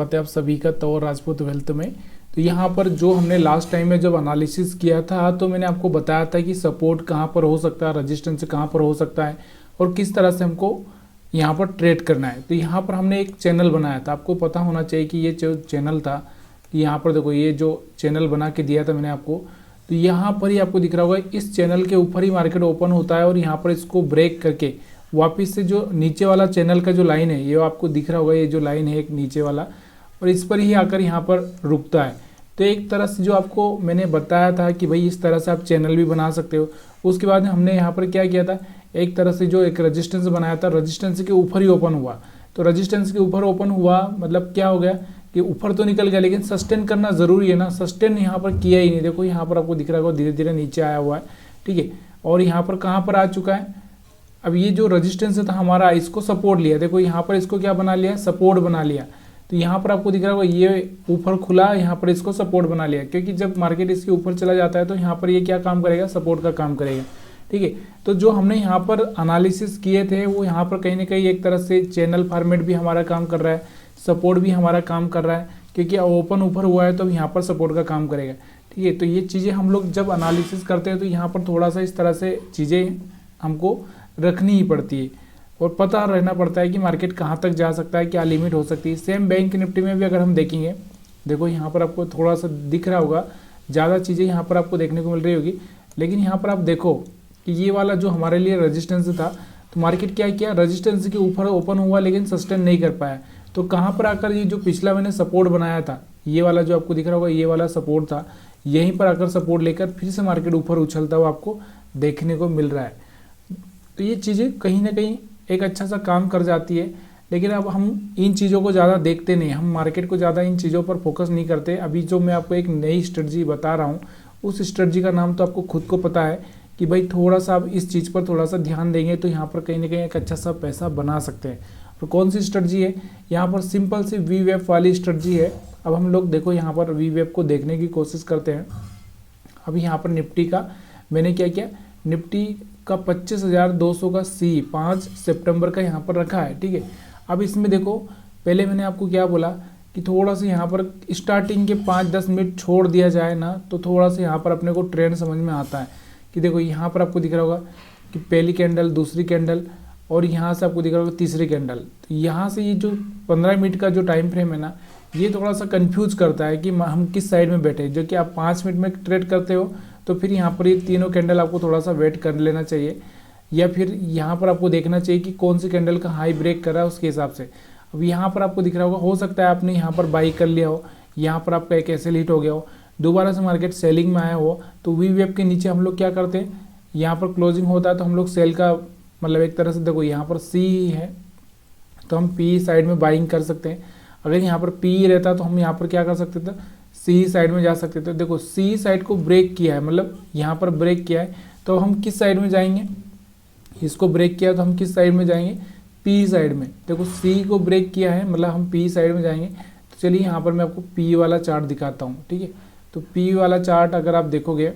स्वागत है आप सभी का तौर राजपूत वेल्थ में। तो यहाँ पर जो हमने लास्ट टाइम में जब एनालिसिस किया था तो मैंने आपको बताया था कि सपोर्ट कहाँ पर हो सकता है, रेजिस्टेंस कहाँ पर हो सकता है और किस तरह से हमको यहाँ पर ट्रेड करना है। तो यहाँ पर हमने एक चैनल बनाया था, आपको पता होना चाहिए कि ये जो चैनल था कि यहाँ पर देखो ये जो चैनल बना के दिया था मैंने आपको, तो यहाँ पर ही आपको दिख रहा होगा इस चैनल के ऊपर ही मार्केट ओपन होता है और यहाँ पर इसको ब्रेक करके वापस से जो नीचे वाला चैनल का जो लाइन है ये आपको दिख रहा होगा, ये जो लाइन है एक नीचे वाला, और इस पर ही आकर यहाँ पर रुकता है। तो एक तरह से जो आपको मैंने बताया था कि भाई इस तरह से आप चैनल भी बना सकते हो। उसके बाद हमने यहाँ पर क्या किया था, एक तरह से जो एक रेजिस्टेंस बनाया था, रेजिस्टेंस के ऊपर ही ओपन हुआ। तो रेजिस्टेंस के ऊपर ओपन हुआ मतलब क्या हो गया कि ऊपर तो निकल गया लेकिन सस्टेन करना ज़रूरी है ना, सस्टेन यहाँ पर किया ही नहीं। देखो यहाँ पर आपको दिख रहा होगा धीरे धीरे नीचे आया हुआ है, ठीक है। और यहाँ पर कहाँ पर आ चुका है, अब ये जो रेजिस्टेंस था हमारा इसको सपोर्ट लिया, देखो यहाँ पर इसको क्या बना लिया, सपोर्ट बना लिया। तो यहाँ पर आपको दिख रहा होगा ये ऊपर खुला, यहाँ पर इसको सपोर्ट बना लिया, क्योंकि जब मार्केट इसके ऊपर चला जाता है तो यहाँ पर ये क्या काम करेगा, सपोर्ट का काम करेगा, ठीक है। तो जो हमने यहाँ पर एनालिसिस किए थे वो यहाँ पर कहीं ना कहीं एक तरह से चैनल फॉर्मेट भी हमारा काम कर रहा है, सपोर्ट भी हमारा काम कर रहा है, क्योंकि ओपन ऊपर हुआ है तो यहाँ पर सपोर्ट का काम करेगा, ठीक है। तो ये चीज़ें हम लोग जब एनालिसिस करते हैं तो यहाँ पर थोड़ा सा इस तरह से चीज़ें हमको रखनी ही पड़ती है और पता रहना पड़ता है कि मार्केट कहाँ तक जा सकता है, क्या लिमिट हो सकती है। सेम बैंक निफ्टी में भी अगर हम देखेंगे, देखो यहाँ पर आपको थोड़ा सा दिख रहा होगा, ज़्यादा चीज़ें यहाँ पर आपको देखने को मिल रही होगी, लेकिन यहाँ पर आप देखो कि ये वाला जो हमारे लिए रेजिस्टेंस था तो मार्केट क्या किया, रेजिस्टेंस के ऊपर ओपन हुआ लेकिन सस्टेन नहीं कर पाया। तो कहाँ पर आकर ये जो पिछला मैंने सपोर्ट बनाया था, ये वाला जो आपको दिख रहा होगा ये वाला सपोर्ट था, यहीं पर आकर सपोर्ट लेकर फिर से मार्केट ऊपर उछलता हुआ आपको देखने को मिल रहा है। तो ये चीज़ें कहीं ना कहीं एक अच्छा सा काम कर जाती है, लेकिन अब हम इन चीज़ों को ज़्यादा देखते नहीं, हम मार्केट को ज़्यादा इन चीज़ों पर फोकस नहीं करते। अभी जो मैं आपको एक नई स्ट्रेटजी बता रहा हूँ उस स्ट्रेटजी का नाम तो आपको खुद को पता है कि भाई थोड़ा सा आप इस चीज़ पर थोड़ा सा ध्यान देंगे तो यहाँ पर कहीं ना कहीं एक अच्छा सा पैसा बना सकते हैं। और कौन सी स्ट्रेटजी है, यहाँ पर सिंपल सी वी वेब वाली स्ट्रेटजी है। अब हम लोग देखो यहाँ पर वी वेब को देखने की कोशिश करते हैं। अभी यहाँ पर निफ्टी का मैंने क्या किया, निफ्टी का 25,200 का सी 5 सितंबर का यहाँ पर रखा है, ठीक है। अब इसमें देखो पहले मैंने आपको क्या बोला कि थोड़ा सा यहाँ पर स्टार्टिंग के 5-10 मिनट छोड़ दिया जाए ना तो थोड़ा सा यहाँ पर अपने को ट्रेंड समझ में आता है कि देखो यहाँ पर आपको दिख रहा होगा कि पहली कैंडल, दूसरी कैंडल और यहाँ से आपको दिख रहा होगा तीसरी कैंडल। तो यहाँ से ये जो 15 मिनट का जो टाइम फ्रेम है ना, ये थोड़ा सा कंफ्यूज करता है कि हम किस साइड में बैठे। जो कि आप 5 मिनट में ट्रेड करते हो तो फिर यहाँ पर ये तीनों कैंडल आपको थोड़ा सा वेट कर लेना चाहिए, या फिर यहाँ पर आपको देखना चाहिए कि कौन सी कैंडल का हाई ब्रेक कर रहा है उसके हिसाब से। अब यहाँ पर आपको दिख रहा होगा, हो सकता है आपने यहाँ पर बाई कर लिया हो, यहाँ पर आपका एक एसएल हिट हो गया हो, दोबारा से मार्केट सेलिंग में आया हो, तो वी वेब के नीचे हम लोग क्या करते हैं, यहाँ पर क्लोजिंग होता है तो हम लोग सेल का मतलब एक तरह से देखो यहाँ पर सी ही है तो हम पी साइड में बाइंग कर सकते हैं। अगर यहाँ पर पी रहता तो हम यहाँ पर क्या कर सकते थे, सी साइड में जा सकते थे। देखो सी साइड को ब्रेक किया है, मतलब यहाँ पर ब्रेक किया है तो हम किस साइड में जाएंगे, इसको ब्रेक किया तो हम किस साइड में जाएंगे, पी साइड में। देखो सी को ब्रेक किया है मतलब हम पी साइड में जाएंगे। तो चलिए यहाँ पर मैं आपको पी वाला चार्ट दिखाता हूँ, ठीक है। तो पी वाला चार्ट अगर आप देखोगे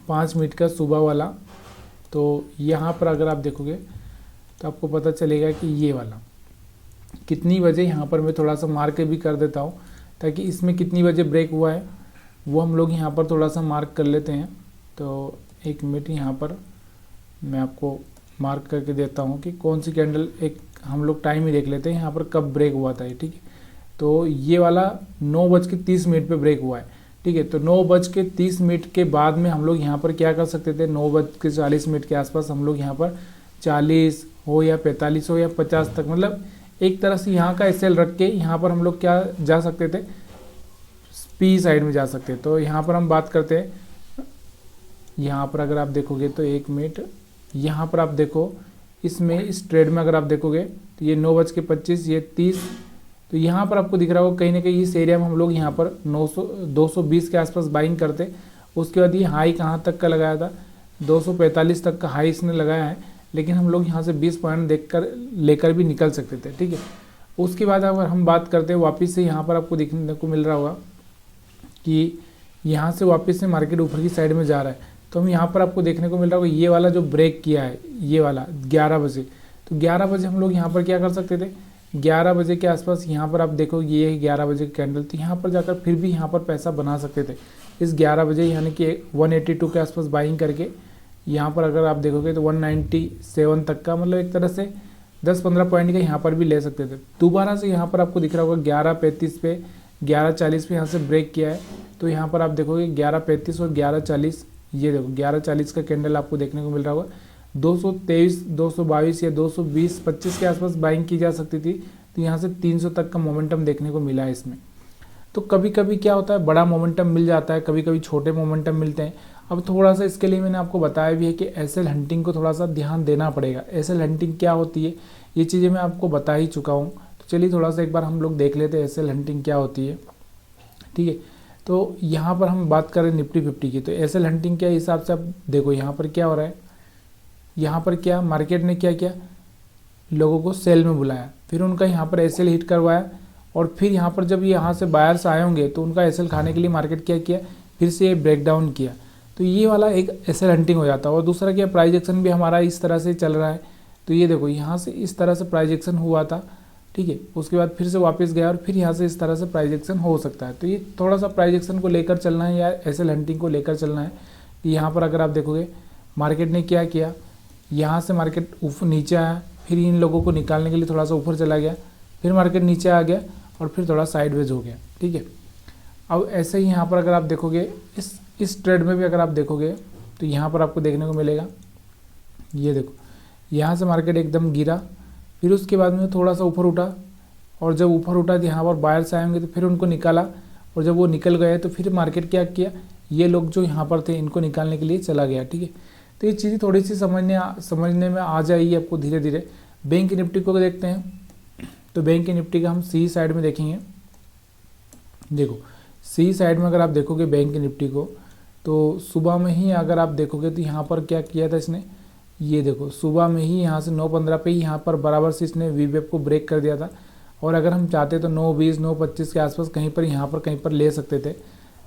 5 मिनट का सुबह वाला, तो यहाँ पर अगर आप देखोगे तो आपको पता चलेगा कि ये वाला कितनी बजे, यहाँ पर मैं थोड़ा सा मार्क भी कर देता हूँ ताकि इसमें कितनी बजे ब्रेक हुआ है वो हम लोग यहाँ पर थोड़ा सा मार्क कर लेते हैं। तो 1 मिनट यहाँ पर मैं आपको मार्क करके देता हूँ कि कौन सी कैंडल, एक हम लोग टाइम ही देख लेते हैं यहाँ पर कब ब्रेक हुआ था, ठीक है। तो ये वाला 9:30 पे ब्रेक हुआ है, ठीक है। तो 9:30 के बाद में हम लोग यहाँ पर क्या कर सकते थे, 9:40 के आसपास हम लोग यहाँ पर 40 हो या 45 हो या 50 तक, मतलब एक तरह से यहाँ का एसएल रख के यहाँ पर हम लोग क्या जा सकते थे, पी साइड में जा सकते। तो यहाँ पर हम बात करते हैं, यहाँ पर अगर आप देखोगे तो 1 मिनट यहाँ पर आप देखो, इसमें इस ट्रेड में अगर आप देखोगे तो ये 9:25 ये 30, तो यहाँ पर आपको दिख रहा होगा कहीं ना कहीं इस एरिया में हम लोग यहाँ पर 220 के आसपास बाइंग करते। उसके बाद ये हाई कहाँ तक का लगाया था, 245 तक का हाई इसने लगाया है, लेकिन हम लोग यहाँ से 20 पॉइंट लेकर भी निकल सकते थे, ठीक है। उसके बाद अगर हम बात करते हैं वापस से, यहाँ पर आपको देखने को मिल रहा होगा कि यहाँ से वापस से मार्केट ऊपर की साइड में जा रहा है। तो हम यहाँ पर आपको देखने को मिल रहा होगा ये वाला जो ब्रेक किया है, ये वाला 11 बजे, तो 11 बजे हम लोग यहाँ पर क्या कर सकते थे, 11 बजे के आसपास यहाँ पर आप देखो ये है 11 बजे की कैंडल, तो यहाँ पर जाकर फिर भी यहाँ पर पैसा बना सकते थे इस 11 बजे, यानी कि 182 के आसपास बाइंग करके यहाँ पर अगर आप देखोगे तो 197 तक का, मतलब एक तरह से 10-15 पॉइंट का यहाँ पर भी ले सकते थे। दोबारा से यहाँ पर आपको दिख रहा होगा 11:35 पे 11:40 पे यहाँ से ब्रेक किया है, तो यहाँ पर आप देखोगे 11:35 और 11:40, ये देखो 11:40 का कैंडल आपको देखने को मिल रहा होगा। 223, 222 या 220-25 के आसपास बाइंग की जा सकती थी, तो यहाँ से 300 तक का मोमेंटम देखने को मिला है इसमें। तो कभी कभी क्या होता है, बड़ा मोमेंटम मिल जाता है, कभी कभी छोटे मोमेंटम मिलते हैं। अब थोड़ा सा इसके लिए मैंने आपको बताया भी है कि एसएल हंटिंग को थोड़ा सा ध्यान देना पड़ेगा। एसएल हंटिंग क्या होती है ये चीज़ें मैं आपको बता ही चुका हूँ, तो चलिए थोड़ा सा एक बार हम लोग देख लेते हैं एसएल हंटिंग क्या होती है। ठीक है, तो यहाँ पर हम बात करें निफ्टी 50 की, तो एसएल हंटिंग के हिसाब से आप देखो यहाँ पर क्या हो रहा है, यहाँ पर क्या मार्केट ने क्या किया, लोगों को सेल में बुलाया, फिर उनका यहाँ पर एसएल हिट करवाया, और फिर यहाँ पर जब यहाँ से बायर्स आए होंगे तो उनका एसएल खाने के लिए मार्केट क्या किया, फिर से ये ब्रेक डाउन किया, तो ये वाला एक एसएल हंटिंग हो जाता है। और दूसरा क्या, प्राइस एक्शन भी हमारा इस तरह से चल रहा है, तो ये देखो यहाँ से इस तरह से प्राइस एक्शन हुआ था, ठीक है, उसके बाद फिर से वापस गया और फिर यहाँ से इस तरह से प्राइस एक्शन हो सकता है। तो ये थोड़ा सा प्राइस एक्शन को लेकर चलना है या एसएल हंटिंग को लेकर चलना है। यहाँ पर अगर आप देखोगे मार्केट ने क्या किया, यहाँ से मार्केट ऊपर नीचे आया, फिर इन लोगों को निकालने के लिए थोड़ा सा ऊपर चला गया, फिर मार्केट नीचे आ गया और फिर थोड़ा साइडवेज हो गया। ठीक है, अब ऐसे ही यहाँ पर अगर आप देखोगे इस ट्रेड में भी अगर आप देखोगे तो यहाँ पर आपको देखने को मिलेगा, ये देखो यहाँ से मार्केट एकदम गिरा, फिर उसके बाद में थोड़ा सा ऊपर उठा, और जब ऊपर उठा तो यहाँ पर बायर्स आएंगे तो फिर उनको निकाला, और जब वो निकल गए तो फिर मार्केट क्या किया, ये लोग जो यहाँ पर थे इनको निकालने के लिए चला गया। ठीक है, तो ये चीज़ें थोड़ी सी समझने में आ जाएगी आपको धीरे धीरे। बैंक निफ्टी को देखते हैं, तो बैंक निफ्टी का हम सी साइड में देखेंगे। देखो सी साइड में अगर आप देखोगे बैंक निफ्टी को, तो सुबह में ही अगर आप देखोगे तो यहाँ पर क्या किया था इसने, ये देखो सुबह में ही यहाँ से 9:15 पे ही यहाँ पर बराबर से इसने वीवेप को ब्रेक कर दिया था, और अगर हम चाहते तो 9:20, 9:25 के आसपास कहीं पर यहाँ पर कहीं पर ले सकते थे।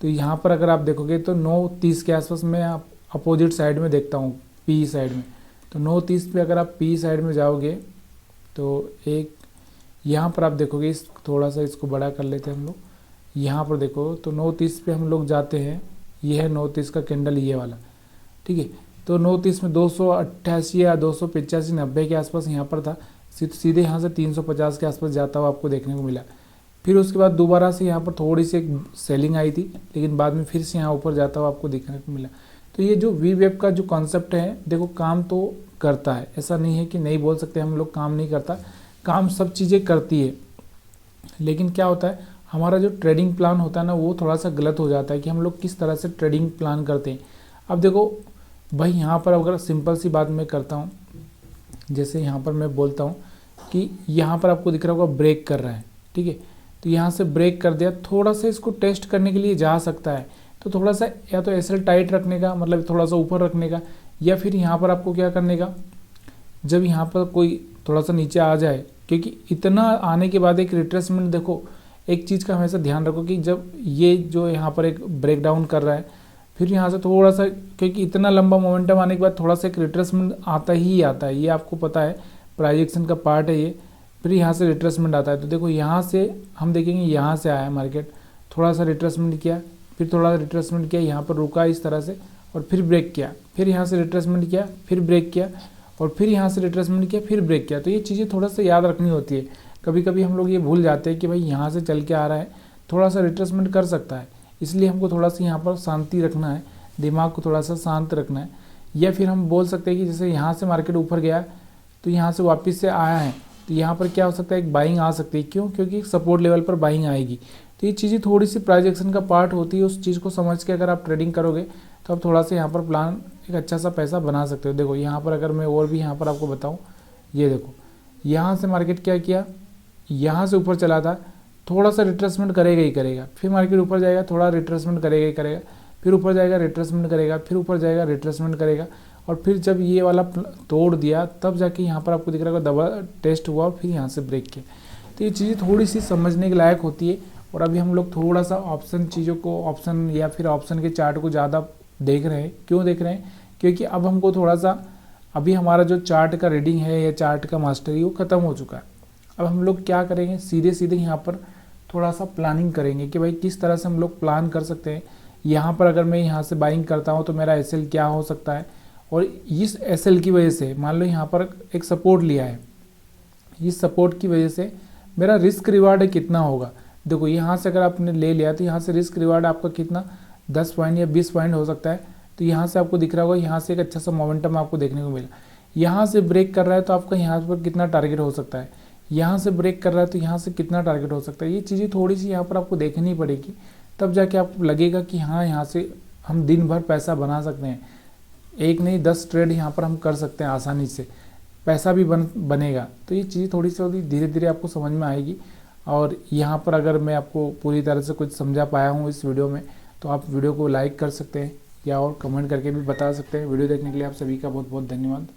तो यहाँ पर अगर आप देखोगे तो 9:30 के आसपास मैं अपोजिट साइड में देखता हूँ, पी साइड में। तो 9:30 पे अगर आप पी साइड में जाओगे तो एक यहाँ पर आप देखोगे, इस थोड़ा सा इसको बड़ा कर लेते हैं हम लोग, यहाँ पर देखो तो 9:30 पे हम लोग जाते हैं, ये है 9:30 का कैंडल ये वाला। ठीक है, तो 9:30 में 288 या 285, 90 के आसपास यहाँ पर था, सीधे यहाँ से 350 के आसपास जाता हुआ आपको देखने को मिला। फिर उसके बाद दोबारा से यहाँ पर थोड़ी सी एक सेलिंग आई थी, लेकिन बाद में फिर से यहाँ ऊपर जाता हुआ आपको देखने को मिला। तो ये जो वी वेब का जो कॉन्सेप्ट है, देखो काम तो करता है, ऐसा नहीं है कि नहीं बोल सकते हम लोग काम नहीं करता, काम सब चीज़ें करती है, लेकिन क्या होता है हमारा जो ट्रेडिंग प्लान होता है ना, वो थोड़ा सा गलत हो जाता है कि हम लोग किस तरह से ट्रेडिंग प्लान करते हैं। अब देखो भाई यहाँ पर अगर सिंपल सी बात मैं करता हूँ, जैसे यहाँ पर मैं बोलता हूँ कि यहाँ पर आपको दिख रहा होगा ब्रेक कर रहा है, ठीक है, तो यहाँ से ब्रेक कर दिया, थोड़ा सा इसको टेस्ट करने के लिए जा सकता है, तो थोड़ा सा या तो एसएल टाइट रखने का, मतलब थोड़ा सा ऊपर रखने का, या फिर यहाँ पर आपको क्या करने का, जब यहाँ पर कोई थोड़ा सा नीचे आ जाए, क्योंकि इतना आने के बाद एक रिट्रेसमेंट, देखो एक चीज़ का हमेशा ध्यान रखो कि जब ये जो यहाँ पर एक ब्रेक डाउन कर रहा है, फिर यहाँ से थोड़ा सा, क्योंकि इतना लंबा मोमेंटम आने के बाद थोड़ा सा एक रिट्रेसमेंट आता ही आता है, ये आपको पता है, प्राइस एक्शन का पार्ट है ये, फिर यहाँ से रिट्रेसमेंट आता है। तो देखो यहाँ से हम देखेंगे, यहाँ से आया मार्केट, थोड़ा सा रिट्रेसमेंट किया, फिर थोड़ा रिट्रेसमेंट किया, यहाँ पर रुका इस तरह से, और फिर ब्रेक किया, फिर यहाँ से रिट्रेसमेंट किया, फिर ब्रेक किया, और फिर यहाँ से रिट्रेसमेंट किया, फिर ब्रेक किया। तो ये चीज़ें थोड़ा सा याद रखनी होती है। कभी कभी हम लोग ये भूल जाते हैं कि भाई यहाँ से चल के आ रहा है, थोड़ा सा रिट्रेसमेंट कर सकता है, इसलिए हमको थोड़ा सा यहाँ पर शांति रखना है, दिमाग को थोड़ा सा शांत रखना है। या फिर हम बोल सकते हैं कि जैसे यहाँ से मार्केट ऊपर गया तो यहाँ से वापस से आया है, तो यहाँ पर क्या हो सकता है, एक बाइंग आ सकती है। क्यों? क्योंकि सपोर्ट लेवल पर बाइंग आएगी। तो ये चीज़ें थोड़ी सी प्राइस एक्शन का पार्ट होती है, उस चीज़ को समझ के अगर आप ट्रेडिंग करोगे तो आप थोड़ा सा यहाँ पर प्लान एक अच्छा सा पैसा बना सकते हो। देखो यहाँ पर अगर मैं और भी यहाँ पर आपको बताऊँ, ये देखो यहाँ से मार्केट क्या किया, यहाँ से ऊपर चला था, थोड़ा सा रिट्रेसमेंट करेगा ही करेगा, फिर मार्केट ऊपर जाएगा, थोड़ा रिट्रेसमेंट करेगा ही करेगा, फिर ऊपर जाएगा, रिट्रेसमेंट करेगा, फिर ऊपर जाएगा, रिट्रेसमेंट करेगा, और फिर जब ये वाला तोड़ दिया तब जाके यहाँ पर आपको दिख रहा होगा दबा टेस्ट हुआ, फिर यहाँ से ब्रेक किया। तो ये चीज़ें थोड़ी सी समझने के लायक होती है। और अभी हम लोग थोड़ा सा ऑप्शन चीज़ों को, ऑप्शन या फिर ऑप्शन के चार्ट को ज़्यादा देख रहे हैं। क्यों देख रहे हैं? क्योंकि अब हमको थोड़ा सा, अभी हमारा जो चार्ट का रीडिंग है या चार्ट का मास्टरी वो ख़त्म हो चुका है। अब हम लोग क्या करेंगे, सीधे सीधे यहाँ पर थोड़ा सा प्लानिंग करेंगे कि भाई किस तरह से हम लोग प्लान कर सकते हैं। यहाँ पर अगर मैं यहाँ से बाइंग करता हूँ तो मेरा एसएल क्या हो सकता है, और इस एसएल की वजह से मान लो यहाँ पर एक सपोर्ट लिया है, इस सपोर्ट की वजह से मेरा रिस्क रिवार्ड कितना होगा। देखो यहाँ से अगर आपने ले लिया तो यहाँ से रिस्क रिवार्ड आपका कितना 10 पॉइंट या 20 पॉइंट हो सकता है। तो यहाँ से आपको दिख रहा होगा, यहाँ से एक अच्छा सा मोमेंटम आपको देखने को मिला। यहाँ से ब्रेक कर रहा है तो आपका यहाँ पर कितना टारगेट हो सकता है, यहाँ से ब्रेक कर रहा है तो यहाँ से कितना टारगेट हो सकता है। ये चीज़ें थोड़ी सी यहाँ पर आपको देखनी पड़ेगी, तब जाके आपको लगेगा कि हाँ यहाँ से हम दिन भर पैसा बना सकते हैं। एक नहीं 10 ट्रेड यहाँ पर हम कर सकते हैं आसानी से, पैसा भी बनेगा। तो ये चीज़ थोड़ी सी धीरे धीरे आपको समझ में आएगी। और यहाँ पर अगर मैं आपको पूरी तरह से कुछ समझा पाया हूँ इस वीडियो में, तो आप वीडियो को लाइक कर सकते हैं या और कमेंट करके भी बता सकते हैं। वीडियो देखने के लिए आप सभी का बहुत बहुत धन्यवाद।